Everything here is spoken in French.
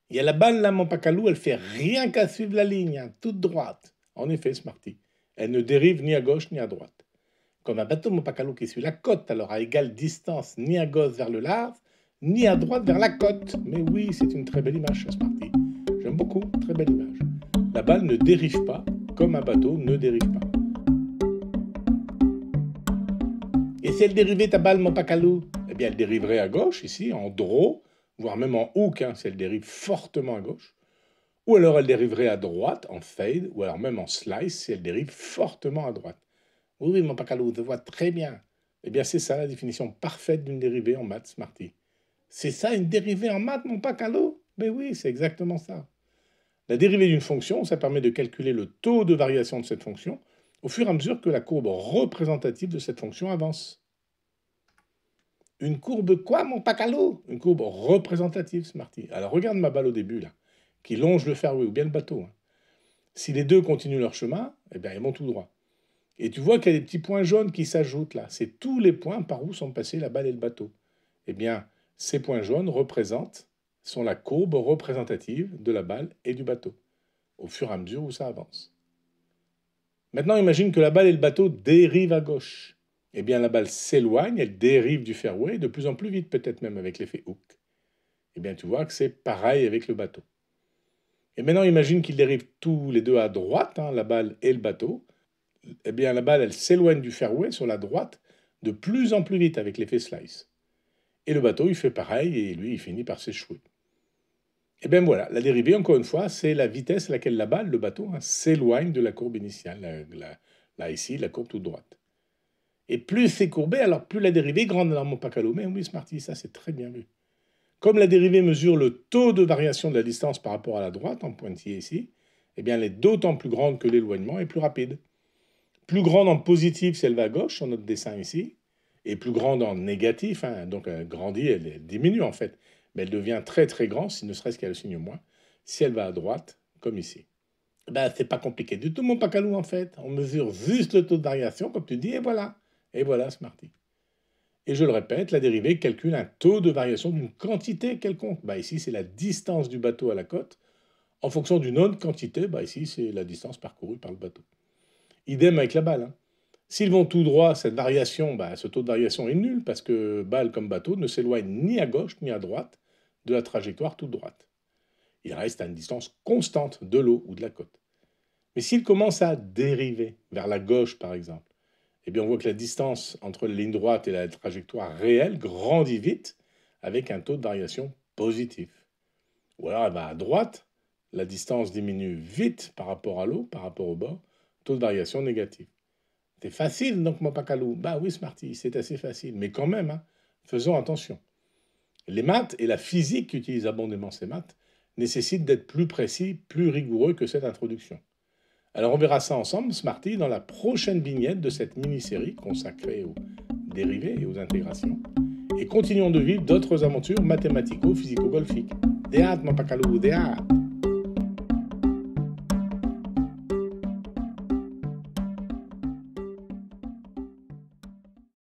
Il y a la balle là, mon pacalou, elle fait rien qu'à suivre la ligne, hein, toute droite. En effet, Smarty, elle ne dérive ni à gauche ni à droite. Comme un bateau, mon pacalou, qui suit la côte, alors à égale distance, ni à gauche vers le large, ni à droite vers la côte. Mais oui, c'est une très belle image, Smarty. J'aime beaucoup, très belle image. La balle ne dérive pas, comme un bateau ne dérive pas. Et si elle dérivait ta balle, mon pacalou, eh bien, elle dériverait à gauche, ici, en draw, voire même en hook, hein, si elle dérive fortement à gauche. Ou alors elle dériverait à droite, en fade, ou alors même en slice, si elle dérive fortement à droite. Oui, oui, mon pacalou, je vois très bien. Eh bien, c'est ça la définition parfaite d'une dérivée en maths, Smarty. C'est ça une dérivée en maths, mon pacalou? Mais oui, c'est exactement ça. La dérivée d'une fonction, ça permet de calculer le taux de variation de cette fonction au fur et à mesure que la courbe représentative de cette fonction avance. Une courbe quoi, mon pacalou? Une courbe représentative, Smarty. Alors regarde ma balle au début, là, qui longe le fairway, ou bien le bateau, hein. Si les deux continuent leur chemin, eh bien, ils vont tout droit. Et tu vois qu'il y a des petits points jaunes qui s'ajoutent là. C'est tous les points par où sont passés la balle et le bateau. Eh bien, ces points jaunes sont la courbe représentative de la balle et du bateau, au fur et à mesure où ça avance. Maintenant, imagine que la balle et le bateau dérivent à gauche. Eh bien, la balle s'éloigne, elle dérive du fairway de plus en plus vite, peut-être même avec l'effet hook. Eh bien, tu vois que c'est pareil avec le bateau. Et maintenant, imagine qu'ils dérivent tous les deux à droite, hein, la balle et le bateau. Eh bien, la balle, elle s'éloigne du fairway sur la droite de plus en plus vite avec l'effet slice. Et le bateau, il fait pareil et lui, il finit par s'échouer. Et bien voilà, la dérivée, encore une fois, c'est la vitesse à laquelle la balle, le bateau, hein, s'éloigne de la courbe initiale, là ici, la courbe toute droite. Et plus c'est courbé, alors plus la dérivée est grande dans mon pacalo. Mais oui, Smarty, ça c'est très bien vu. Comme la dérivée mesure le taux de variation de la distance par rapport à la droite, en pointillé ici, eh bien elle est d'autant plus grande que l'éloignement est plus rapide. Plus grande en positif si elle va à gauche, sur notre dessin ici, et plus grande en négatif, hein, donc elle grandit, elle diminue en fait, mais elle devient très très grande, si ne serait-ce qu'elle le signe moins, si elle va à droite, comme ici. Ben, c'est pas compliqué du tout, mon pacalou, en fait. On mesure juste le taux de variation, comme tu dis, et voilà. Et voilà, Smarty. Et je le répète, la dérivée calcule un taux de variation d'une quantité quelconque. Ben, ici, c'est la distance du bateau à la côte. En fonction d'une autre quantité, ben, ici, c'est la distance parcourue par le bateau. Idem avec la balle, hein. S'ils vont tout droit, cette variation, bah, ce taux de variation est nul parce que balle comme bateau ne s'éloigne ni à gauche ni à droite de la trajectoire toute droite. Il reste à une distance constante de l'eau ou de la côte. Mais s'ils commencent à dériver vers la gauche, par exemple, eh bien on voit que la distance entre la ligne droite et la trajectoire réelle grandit vite avec un taux de variation positif. Ou alors elle va à droite, la distance diminue vite par rapport à l'eau, par rapport au bord, taux de variation négatif. C'est facile, donc, mon pacalou. Bah oui, Smarty, c'est assez facile. Mais quand même, hein, faisons attention. Les maths et la physique qui utilisent abondamment ces maths nécessitent d'être plus précis, plus rigoureux que cette introduction. Alors on verra ça ensemble, Smarty, dans la prochaine vignette de cette mini-série consacrée aux dérivés et aux intégrations. Et continuons de vivre d'autres aventures mathématico-physico-golfiques. Des hâtes, mon pacalou, des hâtes.